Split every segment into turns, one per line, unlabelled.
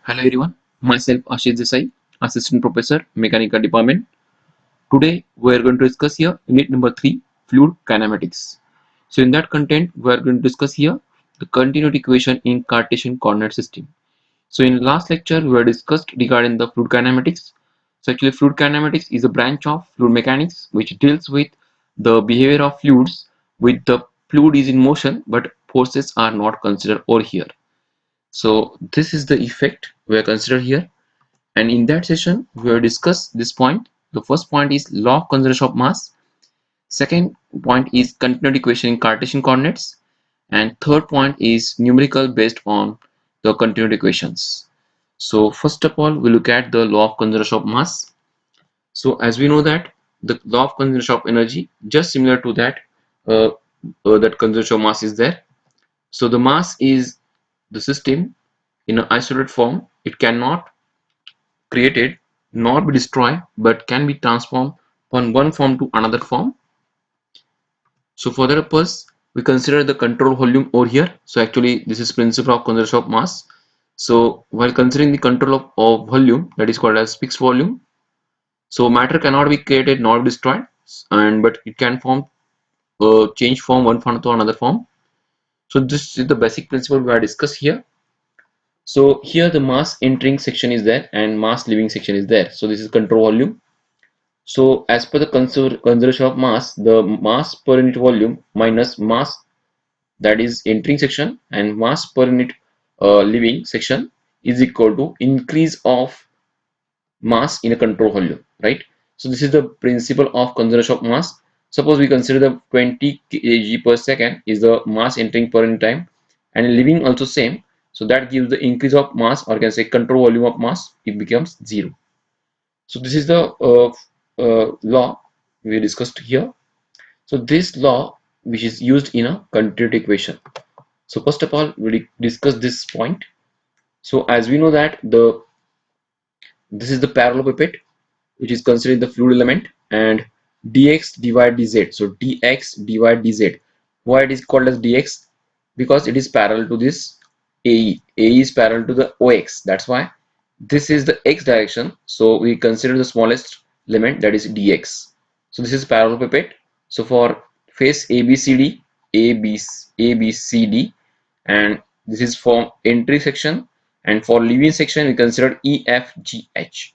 Hello everyone, myself Ashish Desai, Assistant Professor, Mechanical Department. Today we are going to discuss here unit number 3, Fluid Kinematics. So in that content we are going to discuss here the continuity equation in Cartesian coordinate system. So in last lecture we have discussed regarding the fluid kinematics. So actually fluid kinematics is a branch of fluid mechanics which deals with the behavior of fluids with the fluid is in motion but forces are not considered over here. So this is the effect we are considered here, and in that session we will discuss this point. The first point is law of conservation of mass, second point is continuity equation in Cartesian coordinates, and third point is numerical based on the continuity equations. So first of all we look at the law of conservation of mass. So as we know that the law of conservation of energy just similar to that, uh, that conservation of mass is there. So the mass is the system in an isolated form. It cannot created nor be destroyed but can be transformed from one form to another form. So for that purpose we consider the control volume over here. So actually this is principle of conservation of mass. So while considering the control of volume, that is called as fixed volume, so matter cannot be created nor be destroyed, and but it can form change from one form to another form. So this is the basic principle we are discussed here. So here the mass entering section is there and mass leaving section is there. So this is control volume. So as per the conservation of mass, the mass per unit volume minus mass, that is entering section, and mass per unit leaving section is equal to increase of mass in a control volume, right? So this is the principle of conservation of mass. Suppose we consider the 20 kg per second is the mass entering per unit time, and leaving also same. So that gives the increase of mass, or can say control volume of mass, it becomes 0. So this is the law we discussed here. So this law which is used in a continuity equation. So first of all we discuss this point. So as we know that this is the parallelepiped which is considered the fluid element, and dx divide dz. So dx divide dz. Why it is called as dx? Because it is parallel to this AE. AE is parallel to the OX. That's why this is the x direction. So we consider the smallest element, that is dx. So this is parallelepiped. So for face ABCD, ABCD, and this is for entry section, and for leaving section we consider EFGH,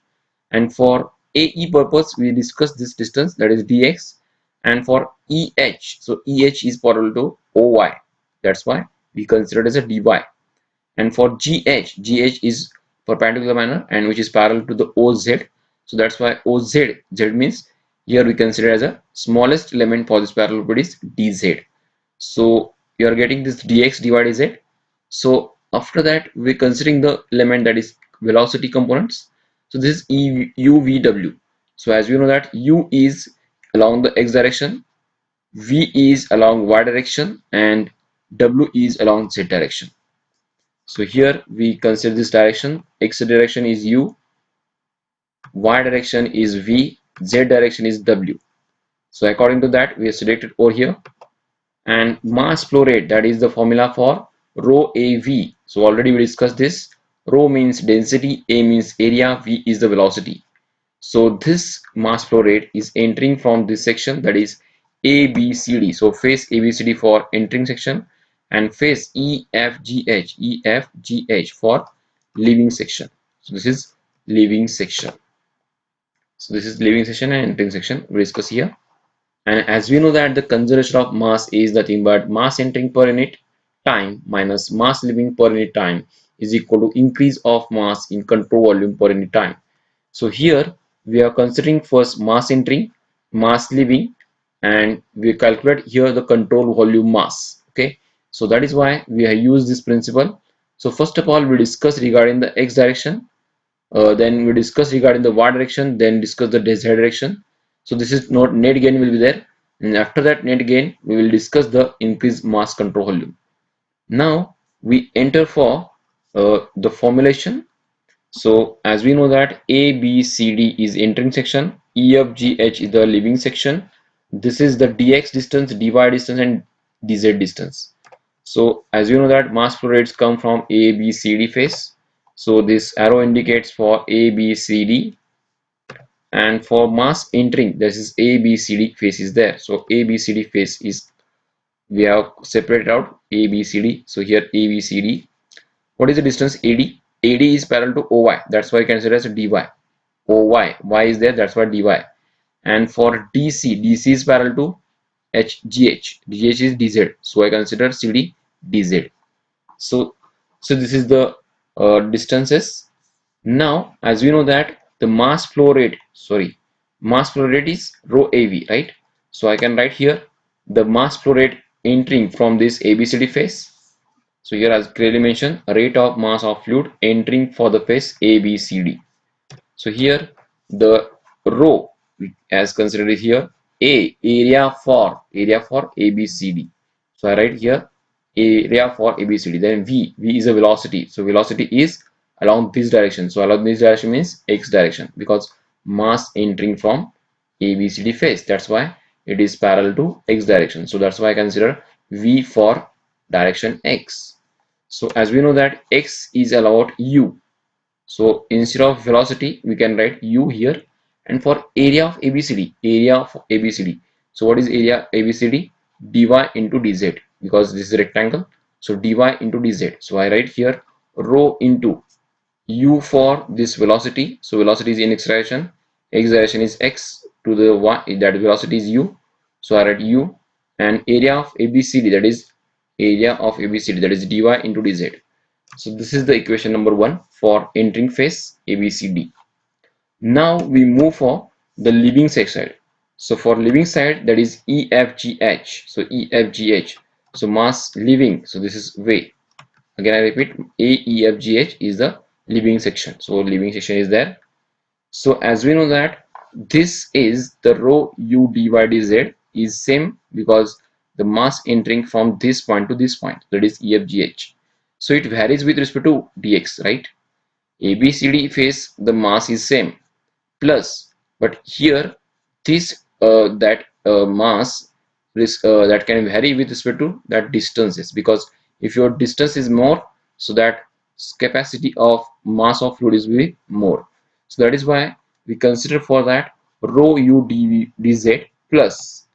and for AE purpose we discuss this distance, that is dx, and for EH, so EH is parallel to OY, that's why we consider it as a dy, and for GH is perpendicular manner and which is parallel to the OZ, so that's why OZ, Z means here we consider as a smallest element for this parallelepiped is dz. So you are getting this dx divided z. So after that we're considering the element, that is velocity components. So this is UVW. So as we know that U is along the x direction, V is along y direction, and W is along z direction. So here we consider this direction. X direction is U, y direction is V, z direction is W. So according to that we have selected over here. And mass flow rate, that is the formula for rho AV. So already we discussed this. Rho means density, A means area, V is the velocity. So this mass flow rate is entering from this section, that is ABCD. So face ABCD for entering section, and face EFGH for leaving section. So this is leaving section. So this is leaving section and entering section we discuss here. And as we know that the conservation of mass is nothing but mass entering per unit time minus mass leaving per unit time is equal to increase of mass in control volume per unit time. So here we are considering first mass entering, mass leaving, and we calculate here the control volume mass. Okay, so that is why we have used this principle. So first of all we discuss regarding the x direction, then we discuss regarding the y direction, then discuss the z direction. So this is not net gain will be there, and after that net gain we will discuss the increased mass control volume. Now we enter for the formulation. So as we know that ABCD is entering section, EFGH is the leaving section. This is the dx distance, dy distance, and dz distance. So as you know that mass flow rates come from ABCD phase. So this arrow indicates for A, B, C, D, and for mass entering, this is A, B, C, D phase is there. So A, B, C, D phase is, we have separated out A, B, C, D. So here A, B, C, D. What is the distance AD? AD is parallel to OY. That's why I consider as DY. OY, Y is there. That's why DY. And for DC, DC is parallel to HGH. GH is DZ. So I consider CD DZ. So, this is the distances. Now, as we know that the mass flow rate, mass flow rate is rho AV, right? So I can write here the mass flow rate entering from this ABCD phase. So here as clearly mentioned, rate of mass of fluid entering for the phase ABCD. So here the rho as considered here A, area for ABCD. So I write here area for ABCD. Then V is a velocity. So velocity is along this direction. So along this direction means X direction, because mass entering from ABCD phase. That's why it is parallel to X direction. So that's why I consider V for direction X. So as we know that X is about U. So instead of velocity, we can write U here. And for area of ABCD. So what is area ABCD? dy into dz, because this is a rectangle. So dy into dz. So I write here rho into U for this velocity. So velocity is in x direction is x to the y, that velocity is U. So I write U, and area of ABCD, that is dy into dz. So this is the equation number 1 for entering phase ABCD. Now we move for the leaving side. So for leaving side, that is EFGH. So EFGH. So mass leaving. So this is way. Again I repeat, AEFGH is the leaving section. So leaving section is there. So as we know that this is the rho U dy dz is same, because the mass entering from this point to this point, that is EFGH. So it varies with respect to dx, right? ABCD phase the mass is same, plus, but here this that mass that can vary with respect to that distances, because if your distance is more, so that capacity of mass of fluid is be more. So that is why we consider for that rho u dz plus,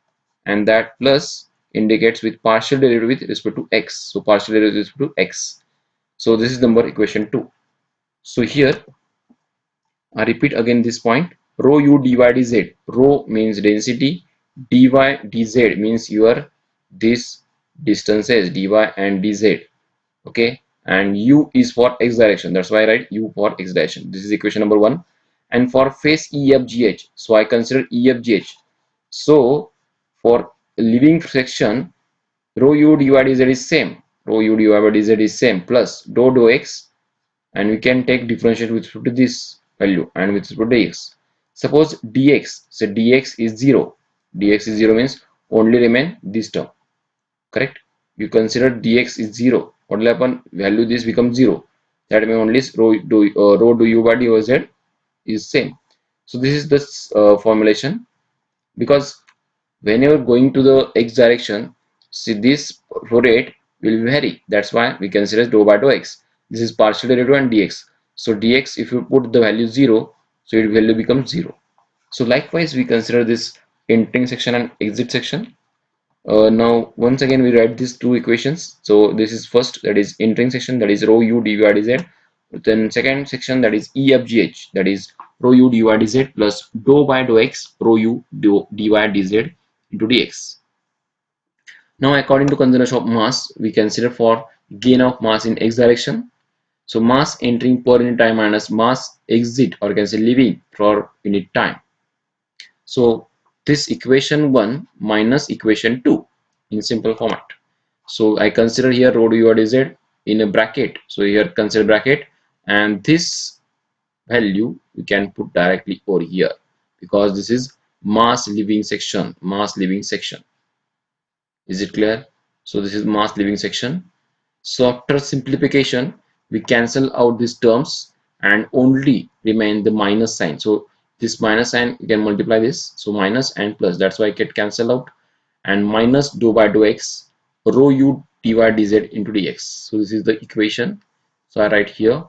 and that plus indicates with partial derivative with respect to x. So partial derivative with respect to x. So this is number equation 2. So here I repeat again this point, rho u dy dz. Rho means density, dy dz means your this distances dy and dz. Okay, and u is for x direction. That's why I write u for x direction. This is equation number 1. And for phase EFGH, so I consider EFGH. So for leaving section, rho u dy dz is same. Rho u dy dz is same, plus dou x, and we can take differentiate with respect to this value and with respect to x. Suppose dx, so dx is 0. Dx is 0 means only remain this term, correct? You consider dx is 0. What will happen? Value this becomes 0. That means only rho du u by dz is same. So this is this formulation, because whenever going to the x direction, see this flow rate will vary. That's why we consider dou by dou x. This is partial derivative and dx. So dx, if you put the value 0, so its value becomes 0. So likewise we consider this entering section and exit section. Now once again we write these two equations. So this is first, that is entering section, that is rho u dy dz. Then second section, that is EFGH, that is rho u dy dz plus dou by dou x rho u dy dz into dx. Now according to conservation of mass, we consider for gain of mass in x direction. So mass entering per unit time minus mass exit, or you can say leaving, for unit time. So this equation 1 minus equation 2 in simple format. So I consider here rho du dz in a bracket. So here consider bracket, and this value we can put directly over here, because this is mass leaving section. Mass leaving section. Is it clear? So this is mass leaving section. So after simplification, we cancel out these terms and only remain the minus sign. So this minus sign, you can multiply this. So minus and plus. That's why it get cancelled out. And minus dou by dou x rho u dy dz into dx. So this is the equation. So I write here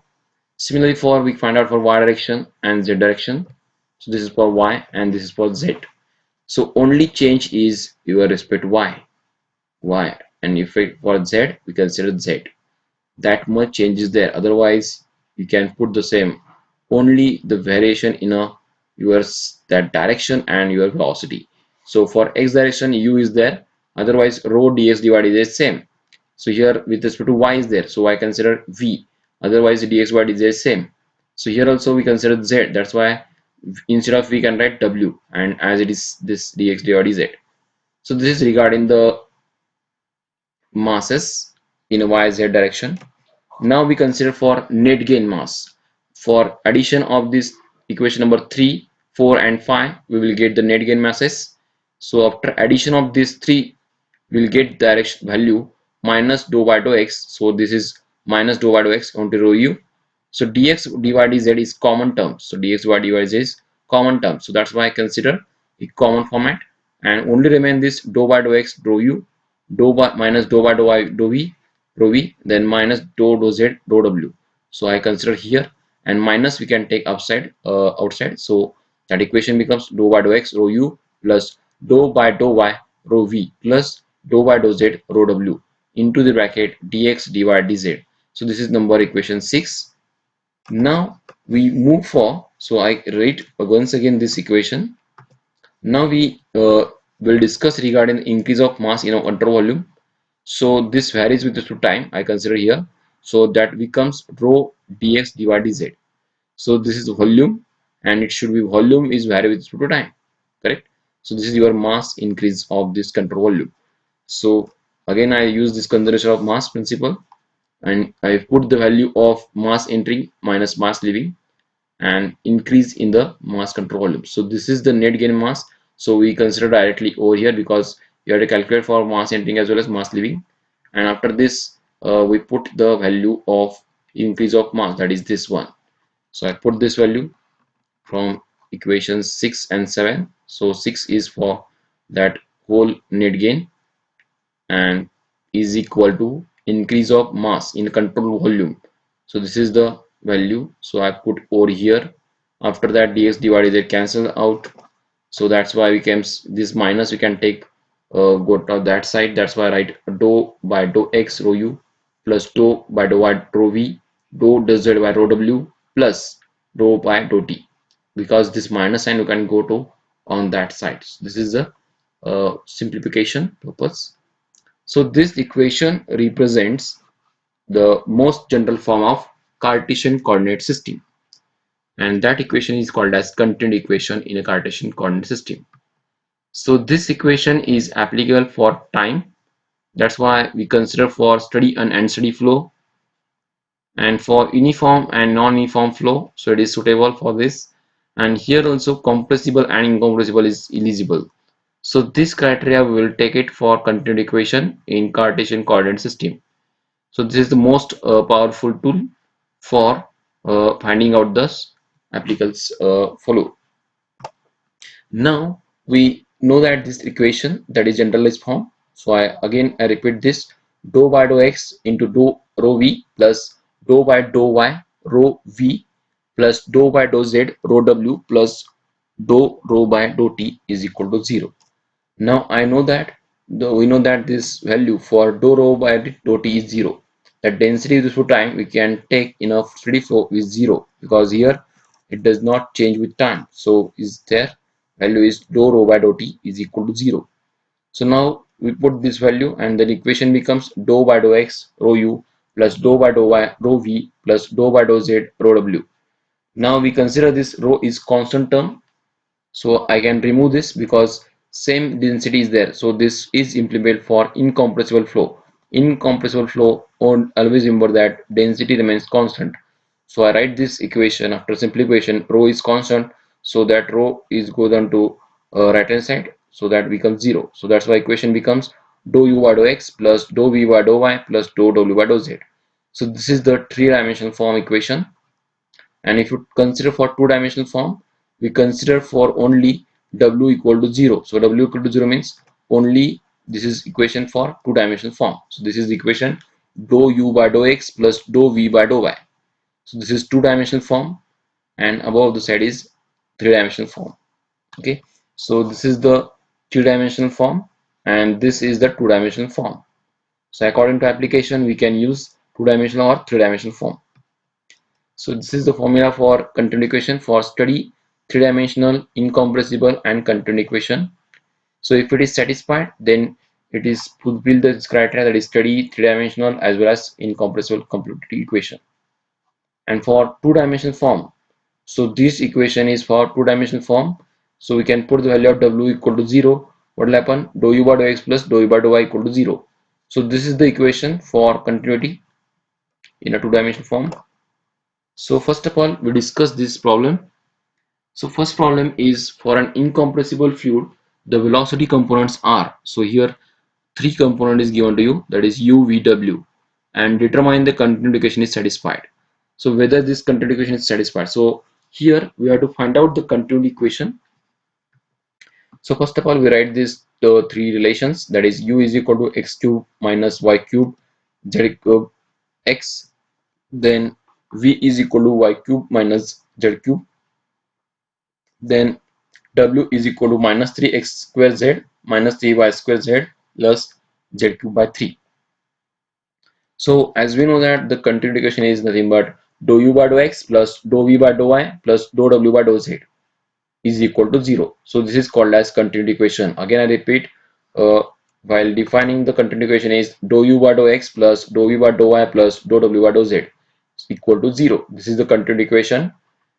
Similarly, for we find out for y direction and z direction. So this is for y and this is for z. So only change is your respect y, and if it for z we consider z. That much change is there. Otherwise, you can put the same. Only the variation in a that direction and your velocity. So for x direction, u is there. Otherwise, rho dx dy is the same. So here with respect to y is there. So I consider v. Otherwise, dx by dz is same. So here also we consider z. That's why instead of we can write w, and as it is this dx dy dz. So this is regarding the masses in a y z direction. Now we consider for net gain mass. For addition of this equation number 3, 4 and 5, we will get the net gain masses. So after addition of these three, we will get direction value minus dou by dou x. So this is minus dou by dou x onto rho u. So dx dy dz is common term. So dx dy dz is common term. So that's why I consider a common format, and only remain this dou by dou x dou u, dou by minus dou by dou y dou v, rho v, then minus dou z dou w. So I consider here, and minus we can take outside. So that equation becomes dou by dou x rho u plus dou by dou y rho v plus dou by dou z rho w into the bracket dx dy dz. So this is number equation 6. Now we move for, so I write once again this equation. Now we will discuss regarding the increase of mass in a control volume. So this varies with respect to time, I consider here. So that becomes rho dx dy dz. So this is volume, and it should be volume is vary with respect to time, correct? So this is your mass increase of this control volume. So again I use this conservation of mass principle, and I put the value of mass entering minus mass leaving and increase in the mass control volume. So this is the net gain mass. So we consider directly over here, because you have to calculate for mass entering as well as mass leaving. And after this, we put the value of increase of mass, that is this one. So I put this value from equations 6 and 7. So 6 is for that whole net gain, and is equal to increase of mass in control volume. So this is the value. So I put over here. After that, dx divided z cancel out. So that's why we can this minus we can take go to that side. That's why I write dou by dou x rho u plus dou by dou y rho v, dou dou z by rho w plus dou by dou t, because this minus sign you can go to on that side. So this is the simplification purpose. So this equation represents the most general form of Cartesian coordinate system, and that equation is called as contained equation in a Cartesian coordinate system. So this equation is applicable for time. That's why we consider for steady and unsteady flow, and for uniform and non-uniform flow. So it is suitable for this. And here also compressible and incompressible is eligible. So this criteria we will take it for contained equation in Cartesian coordinate system. So this is the most powerful tool for finding out the applicable flow. Now we know that this equation, that is generalized form. So I repeat this: dou by dou x into dou rho v plus dou by dou y rho v plus dou by dou z rho w plus dou rho by dou t is equal to 0. Now I know that we know that this value for dou rho by dou t is 0. The density with time we can take in a steady flow is 0, because here it does not change with time. So is there value is dou rho by dou t is equal to 0. So now we put this value, and the equation becomes dou by dou x rho u plus dou by dou y rho v plus dou by dou z rho w. Now we consider this rho is constant term, so I can remove this because same density is there. So this is implemented for incompressible flow. Incompressible flow, always remember that density remains constant. So I write this equation after simplification. Rho is constant, so that rho is goes on to right hand side, so that becomes 0. So that's why equation becomes dou u by dou x plus dou v by dou y plus dou w by dou z. So this is the three-dimensional form equation. And if you consider for two-dimensional form, we consider for only w equal to 0. So w equal to 0 means only this is equation for two-dimensional form. So this is the equation dou u by dou x plus dou v by dou y. So this is two-dimensional form, and above the side is three-dimensional form. Okay, so this is the three-dimensional form and this is the two-dimensional form. So according to application, we can use two-dimensional or three-dimensional form. So this is the formula for continued equation for study three-dimensional, incompressible and continued equation. So if it is satisfied, then it is fulfill this criteria, that is study three-dimensional as well as incompressible complete equation. And for two-dimensional form, so this equation is for two-dimensional form. So we can put the value of w equal to 0. What will happen? Dou u bar dou x plus dou u bar dou y equal to 0. So this is the equation for continuity in a two-dimensional form. So first of all, we discuss this problem. So first problem is for an incompressible fluid, the velocity components are. So here three component is given to you, that is u, v, w, and determine the continuity equation is satisfied. So whether this continuity equation is satisfied. So here we have to find out the continuity equation. So first of all, we write this the three relations, that is u is equal to x cube minus y cube z cube x, then v is equal to y cube minus z cube, then w is equal to minus 3x square z minus 3y square z plus z cube by 3. So as we know that the continuity equation is nothing but dou u bar dou x plus dou v bar dou y plus dou w bar dou z is equal to 0. So this is called as continuity equation. Again I repeat, uh, while defining the continuity equation is dou u bar dou x plus dou v bar dou y plus dou w bar dou z is equal to 0. This is the continuity equation.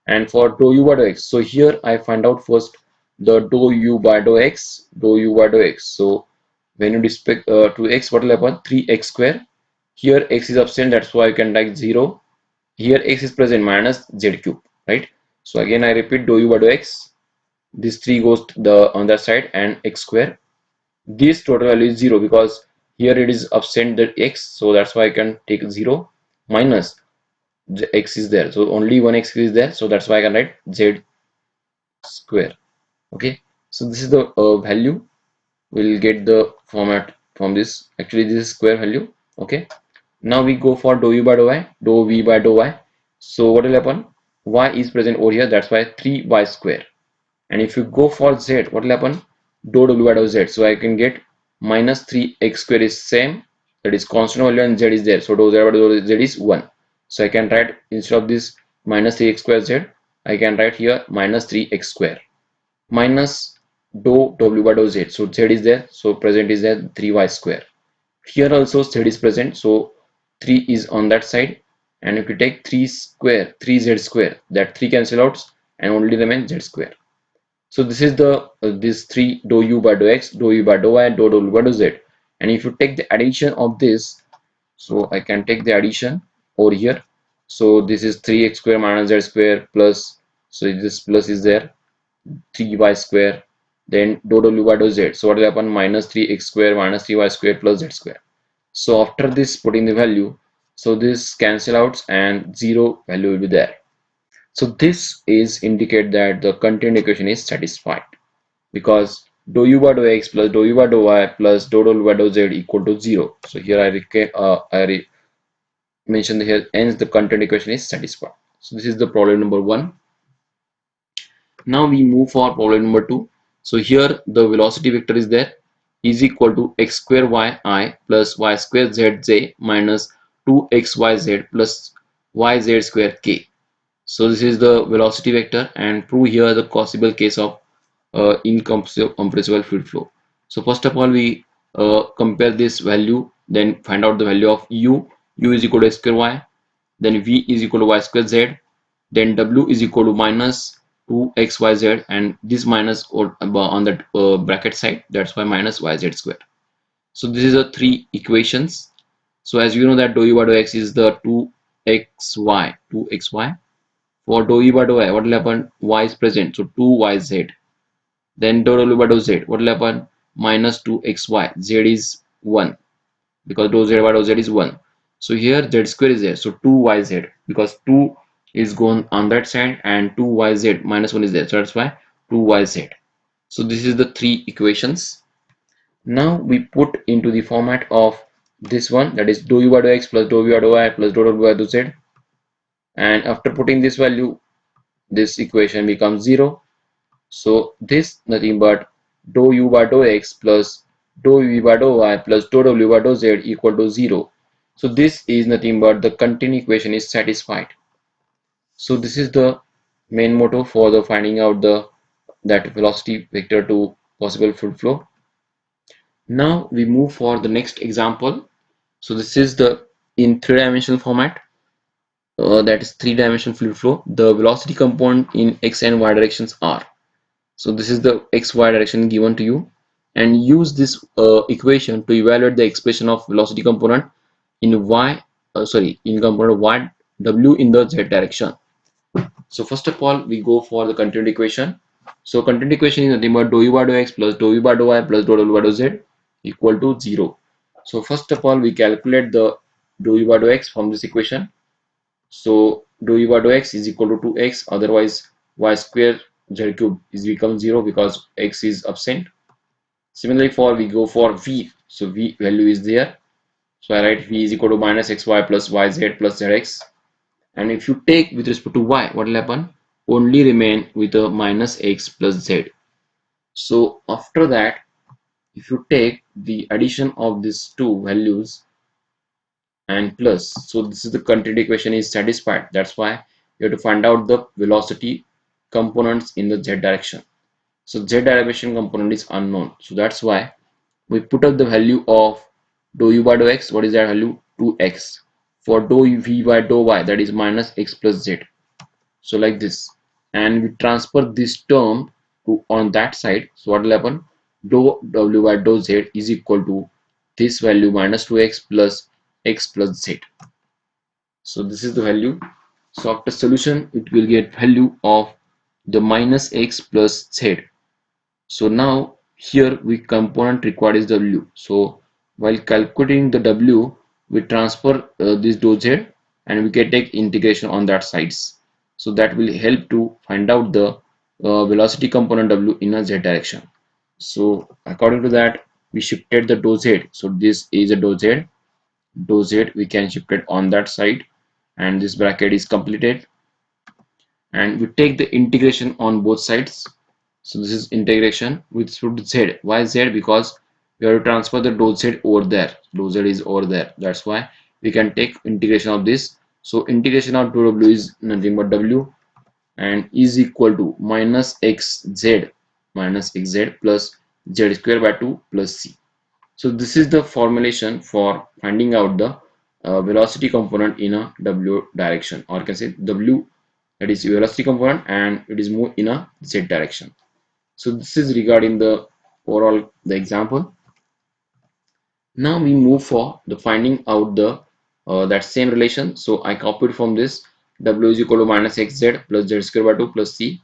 And for dou u bar dou x, so here I find out first the dou u bar dou x, dou u bar dou x. So when you respect to x, what will happen? 3x square. Here x is absent, that's why I can write 0. Here x is present, minus z cube, right? So again I repeat, dou u bar dou x, this 3 goes to the on that side, and x square. This total value is 0 because here it is absent the x, so that's why I can take 0 minus the x is there, so only one x is there, so that's why I can write z square. Okay, so this is the value. We'll get the format from this. Actually this is square value. Okay, now we go for dou u bar dou y, dou v by dou y. So what will happen? Y is present over here, that's why 3y square. And if you go for z, what will happen? Dou w by dou z. So I can get minus 3x square is same, that is constant value, and z is there, so dou z by dou z is 1. So I can write, instead of this minus 3x square z, I can write here minus 3x square minus dou w by dou z. So z is there, so present is there, 3y square. Here also z is present, so 3 is on that side, and if you take 3 square, 3z square, that 3 cancel out and only remain z square. So this is the this 3 dou u by dou x, dou u by dou y, dou w by dou z. And if you take the addition of this, so I can take the addition over here. So this is 3x square minus z square plus, so this plus is there, 3y square, then dou w by dou z. So what will happen? Minus 3x square minus 3y square plus z square. So after this putting the value, so this cancel out and 0 value will be there. So this is indicate that the continuity equation is satisfied, because dou u bar dou x plus dou u bar dou y plus dou w by dou z equal to 0. So here I mentioned here, hence the continuity equation is satisfied. So this is the problem number 1. Now we move for problem number 2. So here the velocity vector is there, is equal to x square yi plus y square zj minus 2xyz plus yz square k. So this is the velocity vector, and prove here the possible case of incompressible fluid flow. So first of all, we compare this value, then find out the value of u. U is equal to x square y, then v is equal to y square z, then w is equal to minus 2xyz, and this minus on that bracket side, that's why minus yz square. So this is the three equations. So as you know that dou u by dou x is the 2xy. For dou e by dou y, what will happen? Y is present, so 2yz. Then dou w by dou z, what will happen? Minus 2xy. Z is 1, because dou z by dou z is 1. So here z square is there, so 2yz, because 2 is gone on that side and 2yz minus 1 is there, so that's why 2yz. So this is the three equations. Now we put into the format of this one, that is dou u by dou x plus dou v by dou y plus dou w by dou z. and after putting this value, this equation becomes 0. So this nothing but dou u by dou x plus dou v by dou y plus dou w by dou z equal to 0. So this is nothing but the continued equation is satisfied. So this is the main motto for the finding out the that velocity vector to possible fluid flow. Now we move for the next example. So this is the in three-dimensional format, that is three-dimensional fluid flow. The velocity component in x and y directions are. So this is the xy direction given to you, and use this equation to evaluate the expression of velocity component in in component y w in the z direction. So first of all, we go for the continuity equation. So continuity equation is nothing but dou u by dou x plus dou v by dou y plus dou w by dou z equal to 0. So first of all, we calculate the dou u by dou x from this equation. So dou u by dou x is equal to 2x, otherwise y square z cube is become 0 because x is absent. Similarly, for we go for v, so v value is there. So I write v is equal to minus xy plus yz plus zx. And if you take with respect to y, what will happen? Only remain with a minus x plus z. So after that, if you take the addition of these two values and plus, so this is the continuity equation is satisfied. That's why you have to find out the velocity components in the z direction. So z direction component is unknown. So that's why we put up the value of dou u by dou x. What is that value? 2x. For dou v by dou y, that is minus x plus z. So like this, and we transfer this term to on that side. So what will happen? Dou w by dou z is equal to this value minus 2x plus x plus z. So this is the value. So after solution, it will get value of the minus x plus z. So now here we component required is w. So while calculating the w, we transfer this dou z and we can take integration on that sides. So that will help to find out the velocity component w in a z direction. So according to that, we shifted the dou z. So this is a dou z. Dou z we can shift it on that side, and this bracket is completed. And we take the integration on both sides. So this is integration with z. Why z? Because we have to transfer the dou z over there. Dou z is over there. That's why we can take integration of this. So integration of dou w is nothing but w, and is equal to minus xz plus z square by 2 plus c. So this is the formulation for finding out the velocity component in a w direction, or you can say w, that is velocity component, and it is moved in a z direction. So this is regarding the overall the example. Now we move for the finding out the that same relation. So I copied from this, w is equal to minus xz plus z square by 2 plus c.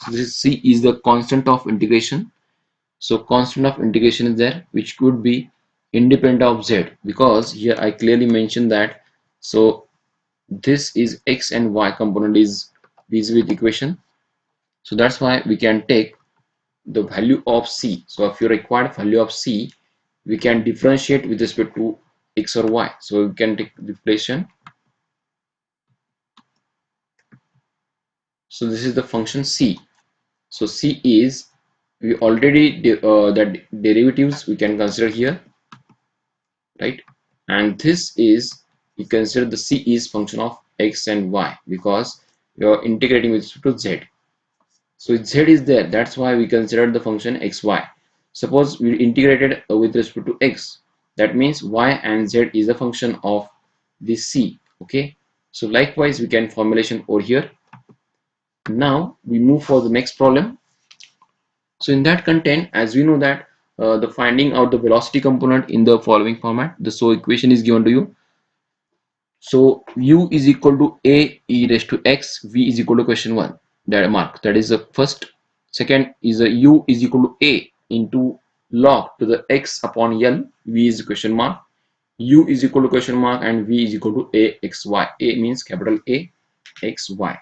So this is c is the constant of integration. So constant of integration is there, which could be independent of z, because here I clearly mentioned that. So this is x and y component is busy with equation. So that's why we can take the value of c. So if you require value of c, we can differentiate with respect to x or y. So we can take the deflation. So this is the function c. So c is, we already that derivatives we can consider here, right? And this is, we consider the c is function of x and y because we are integrating with respect to z. So z is there, that's why we considered the function xy. Suppose we integrated with respect to x, that means y and z is a function of this c. Okay, so likewise we can formulation over here. Now we move for the next problem. So in that content, as we know that the finding out the velocity component in the following format, the so equation is given to you. So u is equal to a e raised to x, v is equal to question 1, that mark, that is the first. Second is a u is equal to a into log to the x upon l, v is question mark, u is equal to question mark, and v is equal to a x y. A means capital A, x y.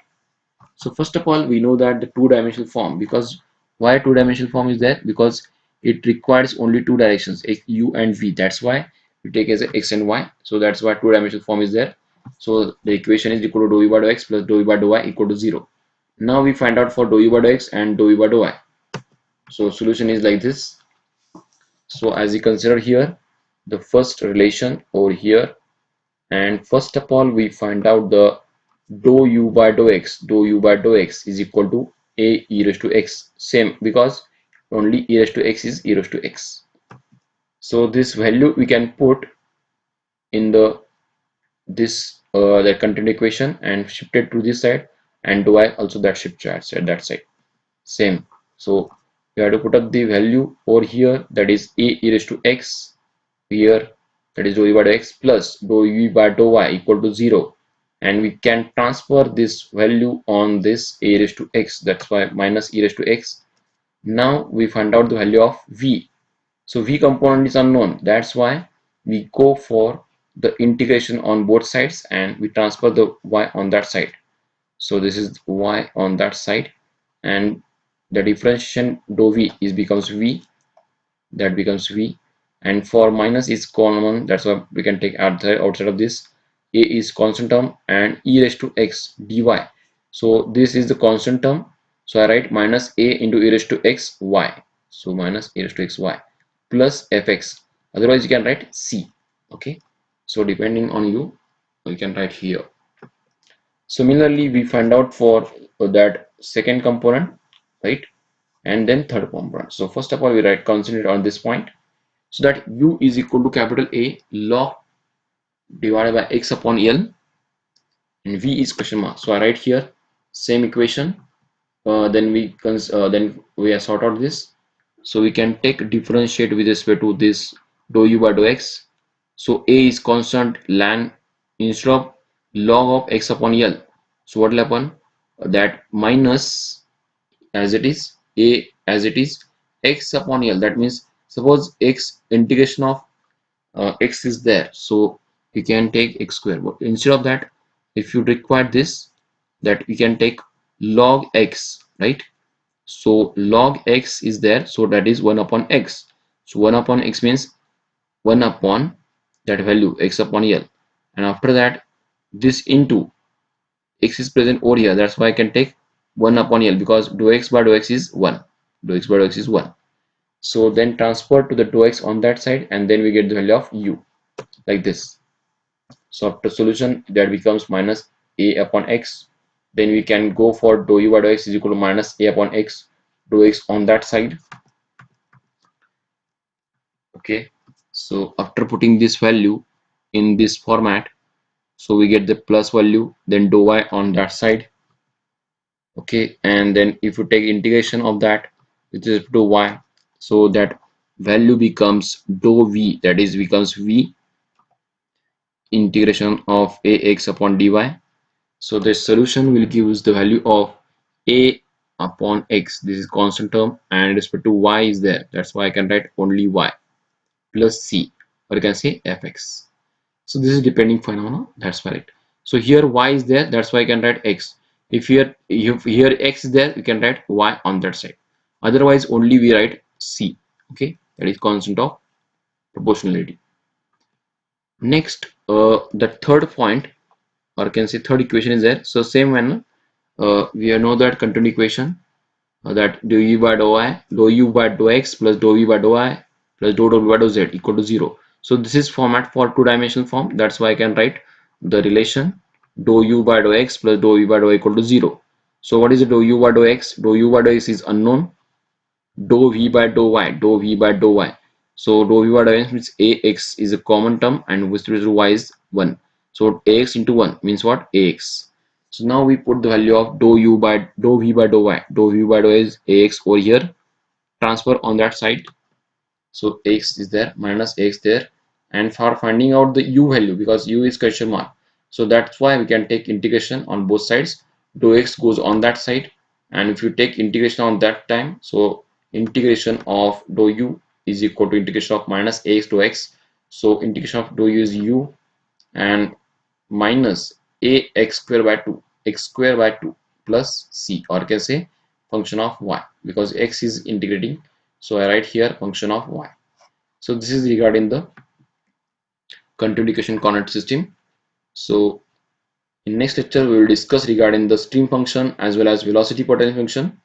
So first of all, we know that the two-dimensional form, because why two-dimensional form is there? Because it requires only two directions, u and v. That's why we take as a x and y. So that's why two-dimensional form is there. So the equation is equal to dou u by dou x plus dou u by dou y equal to 0. Now we find out for dou u by dou x and dou u by dou y. So solution is like this. So as you consider here, the first relation over here, and first of all we find out the dou u by dou x. Dou u by dou x is equal to a e raised to x. Same, because only e raised to x is e raised to x. So this value we can put in the this the content equation and shift it to this side, and dou I also that shift charts at that side. Same. So we have to put up the value over here, that is a e raised to x here, that is dou u by dou x plus dou u by dou y equal to 0, and we can transfer this value on this a raised to x, that's why minus e raised to x. Now we find out the value of v. So v component is unknown, that's why we go for the integration on both sides and we transfer the y on that side. So this is y on that side, and the differentiation dou v is becomes v, that becomes v, and for minus is common, that's why we can take outside of this. A is constant term and e raised to x dy, so this is the constant term, so I write minus a into e raised to x y, so minus e raised to x y plus fx, otherwise you can write c. Okay, so depending on you, you can write here. Similarly we find out for that second component, right, and then third component. So first of all we write concentrate on this point, so that u is equal to capital A log divided by x upon L, and v is question mark. So I write here same equation. Then we sort out this. So we can take differentiate with respect to this dou u by dou x. So a is constant ln instead of log of x upon L. So what will happen? That minus as it is a as it is x upon L. That means suppose x integration of x is there, so you can take x square, but instead of that, if you require this, that we can take log x, right? So log x is there, so that is 1 upon x. So 1 upon x means 1 upon that value x upon L, and after that this into x is present over here, that's why I can take 1 upon L, because dou x by dou x is 1, dou x by dou x is 1. So then transfer to the dou x on that side, and then we get the value of u like this. So after solution, that becomes minus a upon x. Then we can go for dou u by dou x is equal to minus a upon x, dou x on that side. Okay, so after putting this value in this format, so we get the plus value, then dou y on that side. Okay, and then if you take integration of that, which is dou y, so that value becomes dou v, that is becomes v integration of ax upon dy. So the solution will give us the value of a upon x, this is constant term, and respect to y is there, that's why I can write only y plus c, or you can say fx. So this is depending phenomena, that's correct. So here y is there, that's why I can write x. If here x is there, you can write y on that side, otherwise only we write c. Okay, that is constant of proportionality. Next, the third point, or can say third equation is there. So same when we know that content equation, that dou u by dou y, dou u by dou x plus dou u by dou y plus dou w by dou z equal to 0. So this is format for two-dimensional form, that's why I can write the relation dou u by dou x plus dou u by dou y equal to 0. So what is the dou u by dou x? Dou u by dou x is unknown, dou v by dou y, dou v by dou y. So dou v by dou x means ax is a common term, and with respect to y is 1. So ax into 1 means what? Ax. So now we put the value of dou u by dou v by dou y. Dou v by dou y is ax over here. Transfer on that side. So x is there, minus x there, and for finding out the u value, because u is question mark, so that's why we can take integration on both sides. Dou x goes on that side, and if you take integration on that time, so integration of dou u is equal to integration of minus ax dou x. So integration of dou u is u, and minus a x square by 2, x square by 2 plus c, or can say function of y, because x is integrating, so I write here function of y. So this is regarding the continued equation coordinate system. So In next lecture, we will discuss regarding the stream function as well as velocity potential function.